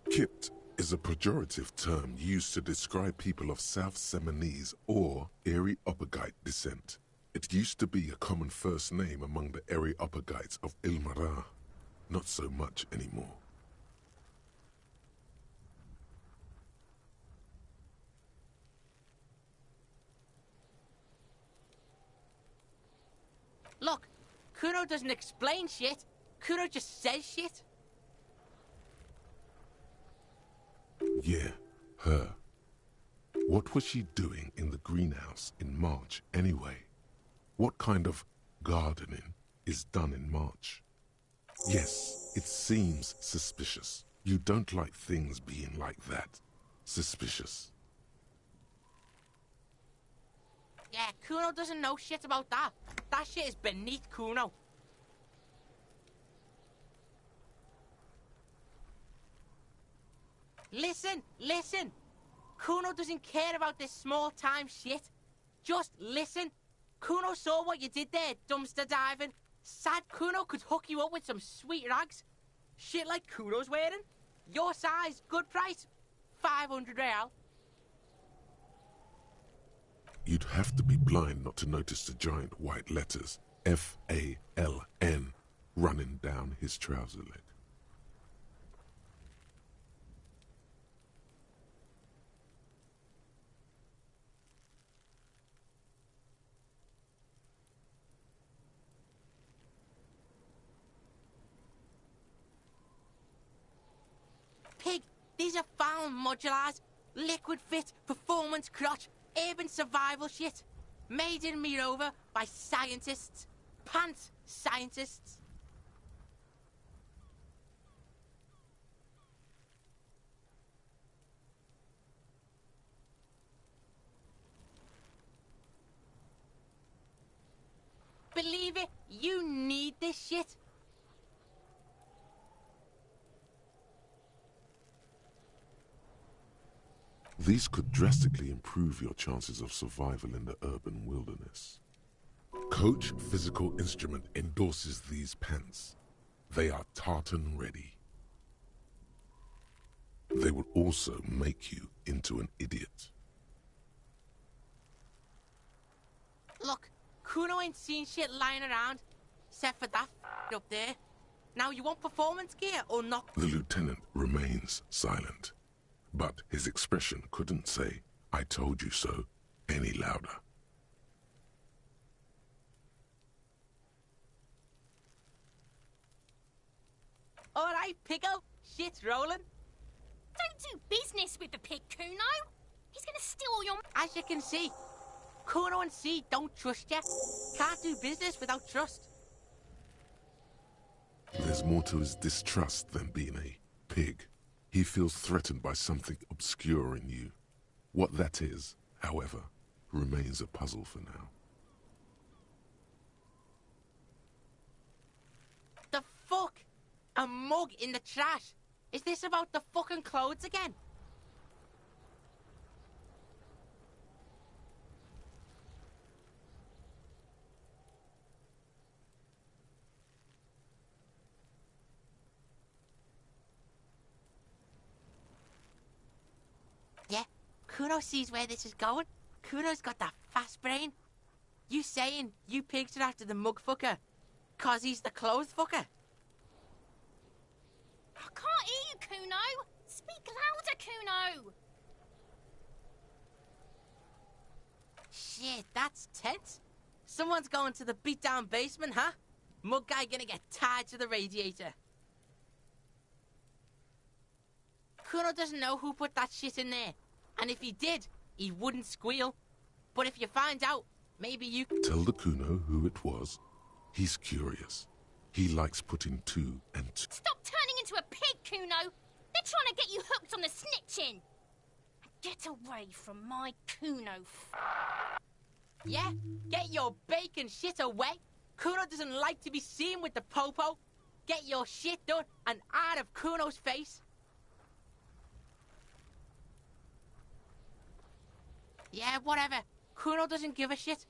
Kipt is a pejorative term used to describe people of South Seminese or Areopagite descent. It used to be a common first name among the Areopagites of Ilmara. Not so much anymore. Look, Kuno doesn't explain shit. Kuno just says shit. Yeah, her. What was she doing in the greenhouse in March anyway? What kind of gardening is done in March? Yes, it seems suspicious. You don't like things being like that. Suspicious. Yeah, Kuno doesn't know shit about that. That shit is beneath Kuno. Listen, listen. Kuno doesn't care about this small-time shit. Just listen. Kuno saw what you did there, dumpster diving. Sad Kuno could hook you up with some sweet rags. Shit like Kuno's wearing. Your size, good price. 500 real. You'd have to be blind not to notice the giant white letters F-A-L-N running down his trouser leg. Pig, these are found modulars. Liquid fit, performance crotch, urban survival shit. Made in Mirova by scientists. Pants scientists. Believe it, you need this shit. These could drastically improve your chances of survival in the urban wilderness. Coach Physical Instrument endorses these pants. They are tartan ready. They will also make you into an idiot. Look, Kuno ain't seen shit lying around, except for that up there. Now you want performance gear or not? The lieutenant remains silent, but his expression couldn't say, "I told you so," any louder. All right, Pico, shit's rolling. Don't do business with the pig, Kuno. He's gonna steal all your... As you can see, Kuno and C don't trust you. Can't do business without trust. There's more to his distrust than being a pig. He feels threatened by something obscure in you. What that is, however, remains a puzzle for now. The fuck? A mug in the trash? Is this about the fucking clothes again? Kuno sees where this is going. Kuno's got that fast brain. You saying you pigs are after the mug fucker 'cause he's the clothes fucker? I can't hear you, Kuno. Speak louder, Kuno. Shit, that's tense. Someone's going to the beat-down basement, huh? Mug guy gonna get tied to the radiator. Kuno doesn't know who put that shit in there. And if he did, he wouldn't squeal. But if you find out, maybe you... Tell the Kuno who it was. He's curious. He likes putting two and two. Stop turning into a pig, Kuno. They're trying to get you hooked on the snitching. Get away from my Kuno. Yeah? Get your bacon shit away. Kuno doesn't like to be seen with the popo. Get your shit done and out of Kuno's face. Yeah, whatever. Kuno doesn't give a shit.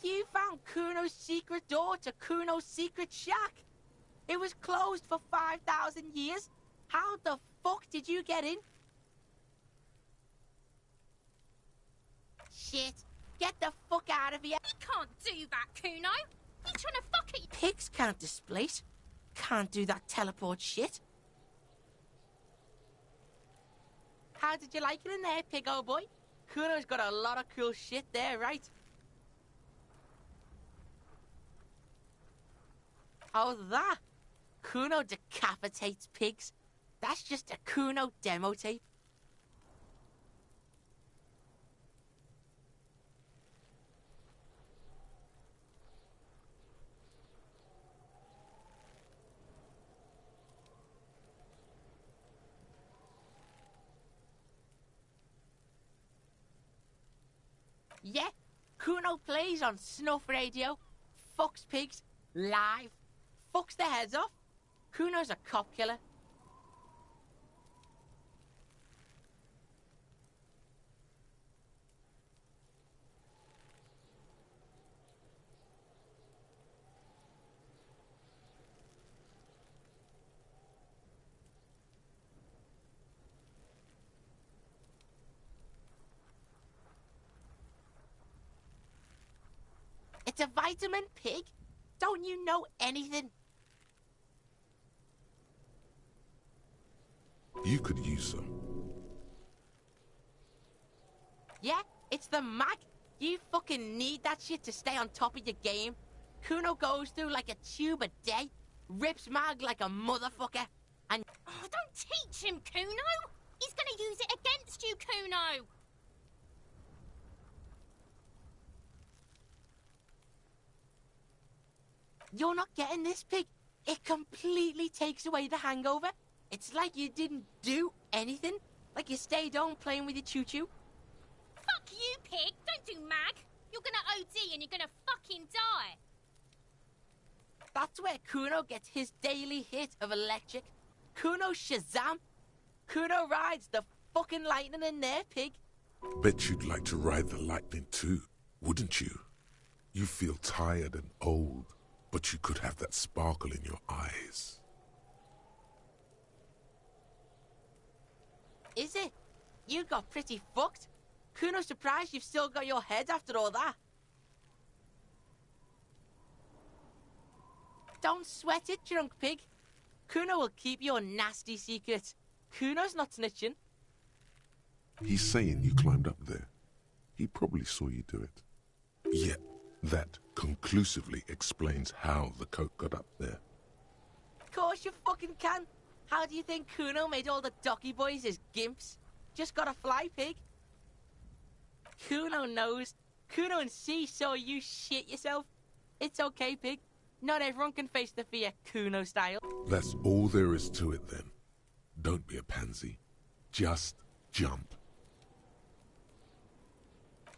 You found Kuno's secret door to Kuno's secret shack. It was closed for 5,000 years. How the fuck did you get in? Shit. Get the fuck out of here. You can't do that, Kuno. He's trying to fuck it. Pigs can't displace. Can't do that teleport shit. How did you like it in there, pig old boy? Kuno's got a lot of cool shit there, right? Oh, that? Kuno decapitates pigs. That's just a Kuno demo tape. Yeah, Kuno plays on snuff radio, fucks pigs, live, fucks their heads off. Kuno's a cop killer. It's a vitamin pig. Don't you know anything? You could use some. Yeah, it's the mag. You fucking need that shit to stay on top of your game. Kuno goes through like a tube a day, rips mag like a motherfucker, and... Oh, don't teach him, Kuno. He's going to use it against you, Kuno. You're not getting this, pig. It completely takes away the hangover. It's like you didn't do anything. Like you stayed home playing with your choo-choo. Fuck you, pig. Don't do mag. You're going to OD and you're going to fucking die. That's where Kuno gets his daily hit of electric. Kuno Shazam. Kuno rides the fucking lightning in there, pig. Bet you'd like to ride the lightning too, wouldn't you? You feel tired and old, but you could have that sparkle in your eyes. Is it? You got pretty fucked. Kuno's surprised you've still got your head after all that. Don't sweat it, drunk pig. Kuno will keep your nasty secrets. Kuno's not snitching. He's saying you climbed up there. He probably saw you do it. Yet, that conclusively explains how the coat got up there. Of course you fucking can. How do you think Kuno made all the docky boys his gimps? Just got a fly, pig. Kuno knows. Kuno and C saw you shit yourself. It's okay, pig. Not everyone can face the fear Kuno style. That's all there is to it then. Don't be a pansy. Just jump.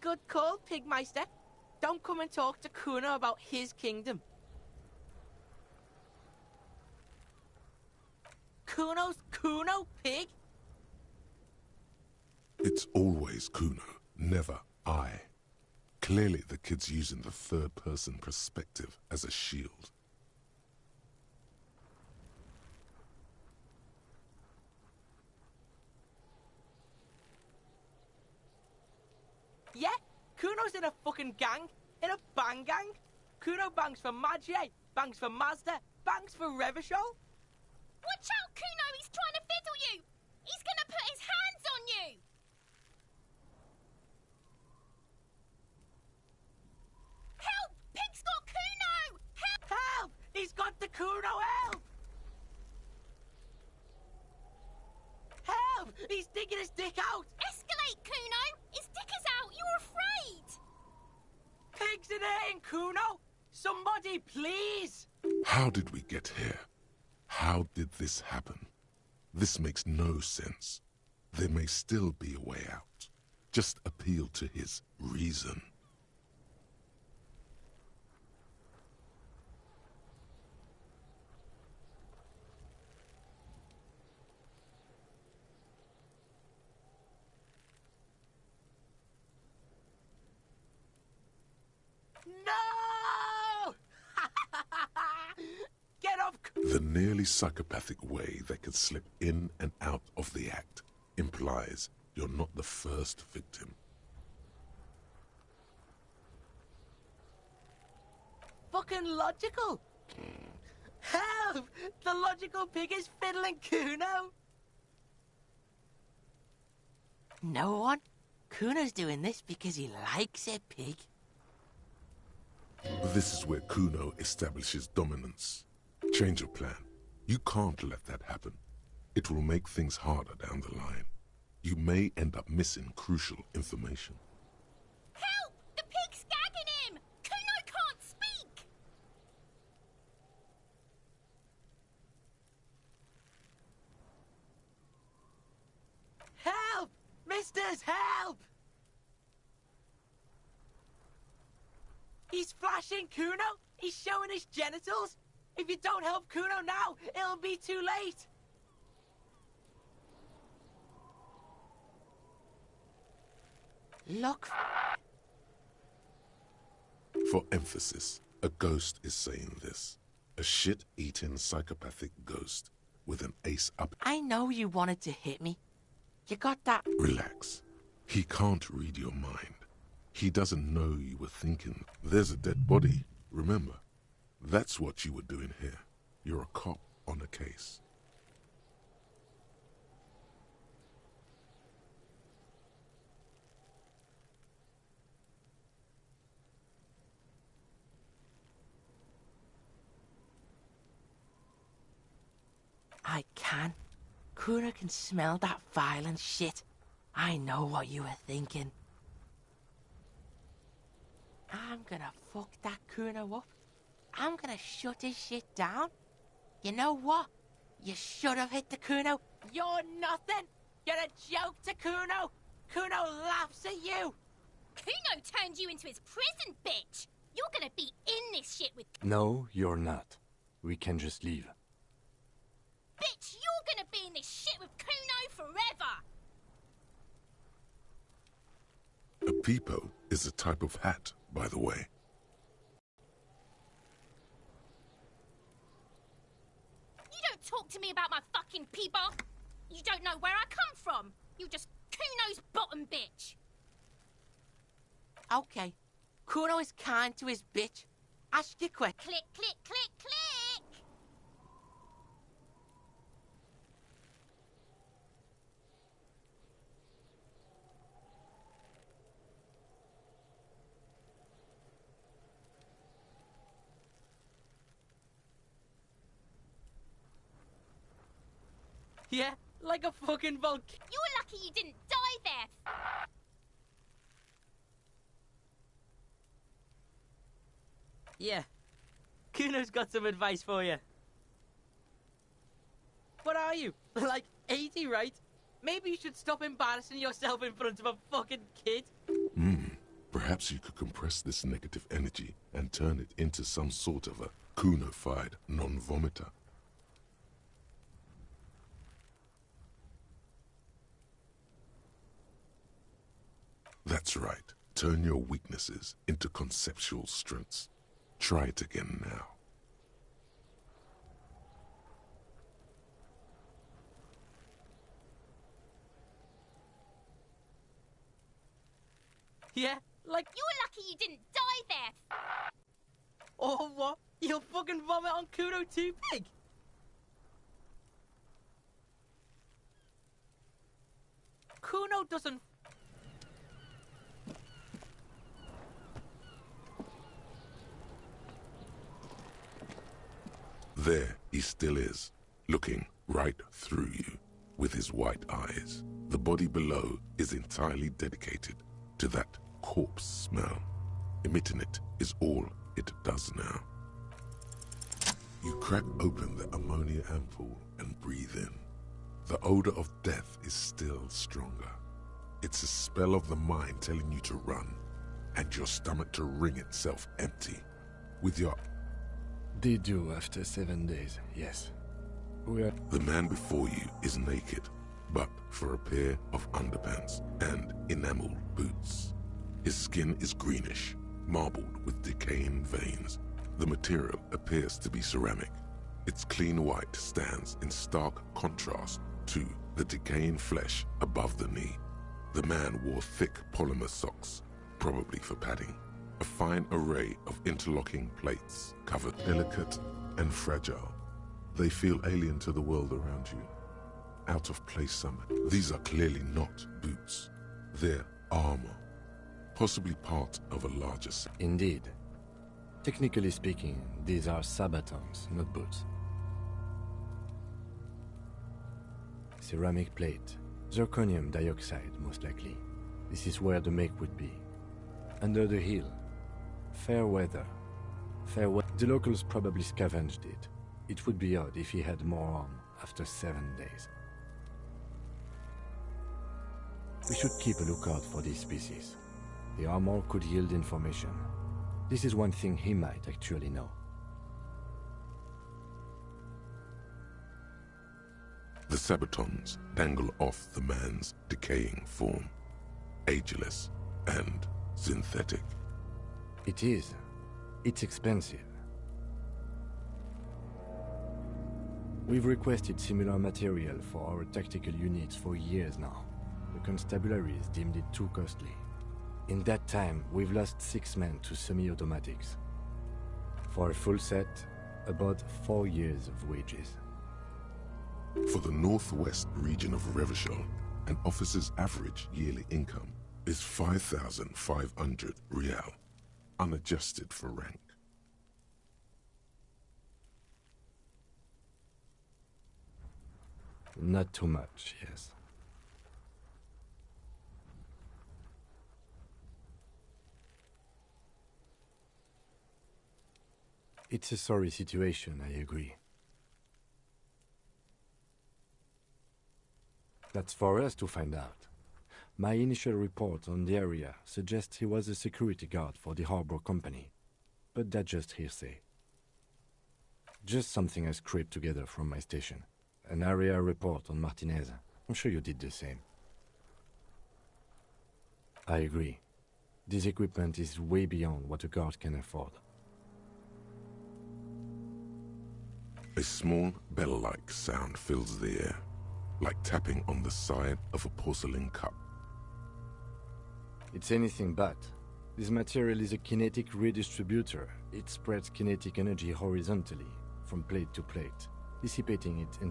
Good call, Pigmeister. Don't come and talk to Kuno about his kingdom. Kuno's Kuno, pig? It's always Kuno, never I. Clearly the kid's using the third-person perspective as a shield. Kuno's in a fucking gang. In a bang gang. Kuno bangs for Maggie, bangs for Mazda, bangs for Revachol. Watch out, Kuno! He's trying to fiddle you! He's gonna put his hands on you! Help! Pig's got Kuno! Help! Help! He's got the Kuno, help! Help! He's digging his dick out! Escalate, Kuno! His dick is out! You're afraid! Pig's in here, Kuno! Somebody, please! How did we get here? How did this happen? This makes no sense. There may still be a way out. Just appeal to his reason. No! Get up! The nearly psychopathic way they could slip in and out of the act implies you're not the first victim. Fucking logical! Help! The logical pig is fiddling Kuno! No one? Kuno's doing this because he likes it, pig. This is where Kuno establishes dominance. Change of plan. You can't let that happen. It will make things harder down the line. You may end up missing crucial information. Help! The pig's gagging him! Kuno can't speak! Help! Misters, help! He's flashing Kuno! He's showing his genitals! If you don't help Kuno now, it'll be too late! Look. For emphasis, a ghost is saying this. A shit-eating psychopathic ghost with an ace up. I know you wanted to hit me. You got that. Relax. He can't read your mind. He doesn't know you were thinking. There's a dead body, remember? That's what you were doing here. You're a cop on a case. I can. Kuno can smell that violent shit. I know what you were thinking. I'm gonna fuck that Kuno up. I'm gonna shut his shit down. You know what? You should have hit the Kuno. You're nothing. You're a joke to Kuno. Kuno laughs at you. Kuno turned you into his prison, bitch! You're gonna be in this shit with... No, you're not. We can just leave. Bitch, you're gonna be in this shit with Kuno forever! A peepo is a type of hat, by the way. You don't talk to me about my fucking peeper! You don't know where I come from! You're just Kuno's bottom bitch! Okay. Kuno is kind to his bitch. Ask you quick. Click, click, click, click! Yeah, like a fucking volcano. You're lucky you didn't die there! Yeah. Kuno's got some advice for you. What are you? Like 80, right? Maybe you should stop embarrassing yourself in front of a fucking kid. Perhaps you could compress this negative energy and turn it into some sort of a Kuno-fied non-vomiter. That's right. Turn your weaknesses into conceptual strengths. Try it again now. Yeah, Like, You're lucky you didn't die there. oh, what? You'll fucking vomit on Kuno too, pig? Kuno doesn't... There he still is, looking right through you with his white eyes. The body below is entirely dedicated to that corpse smell. Emitting it is all it does now. You crack open the ammonia ampoule and breathe in. The odor of death is still stronger. It's a spell of the mind telling you to run, and your stomach to wring itself empty. With your... They do after 7 days, yes. We are... The man before you is naked, but for a pair of underpants and enamel boots. His skin is greenish, marbled with decaying veins. The material appears to be ceramic. Its clean white stands in stark contrast to the decaying flesh above the knee. The man wore thick polymer socks, probably for padding. A fine array of interlocking plates, covered delicate and fragile. They feel alien to the world around you. Out of place somewhere. These are clearly not boots. They're armor. Possibly part of a larger set. Indeed. Technically speaking, these are sabatons, not boots. Ceramic plate. Zirconium dioxide, most likely. This is where the make would be. Under the hill. Fair weather. The locals probably scavenged it. It would be odd if he had more on after 7 days. We should keep a lookout for these species. The armor could yield information. This is one thing he might actually know. The sabatons dangle off the man's decaying form, ageless and synthetic. It is. It's expensive. We've requested similar material for our tactical units for years now. The constabularies deemed it too costly. In that time, we've lost 6 men to semi-automatics. For a full set, about 4 years of wages. For the northwest region of Revachol, an officer's average yearly income is 5,500 rial, unadjusted for rank. Not too much, yes. It's a sorry situation, I agree. That's for us to find out. My initial report on the area suggests he was a security guard for the harbor company, but that's just hearsay. Just something I scraped together from my station. An area report on Martinez. I'm sure you did the same. I agree. This equipment is way beyond what a guard can afford. A small bell-like sound fills the air, like tapping on the side of a porcelain cup. It's anything but. This material is a kinetic redistributor. It spreads kinetic energy horizontally, from plate to plate, dissipating it entirely.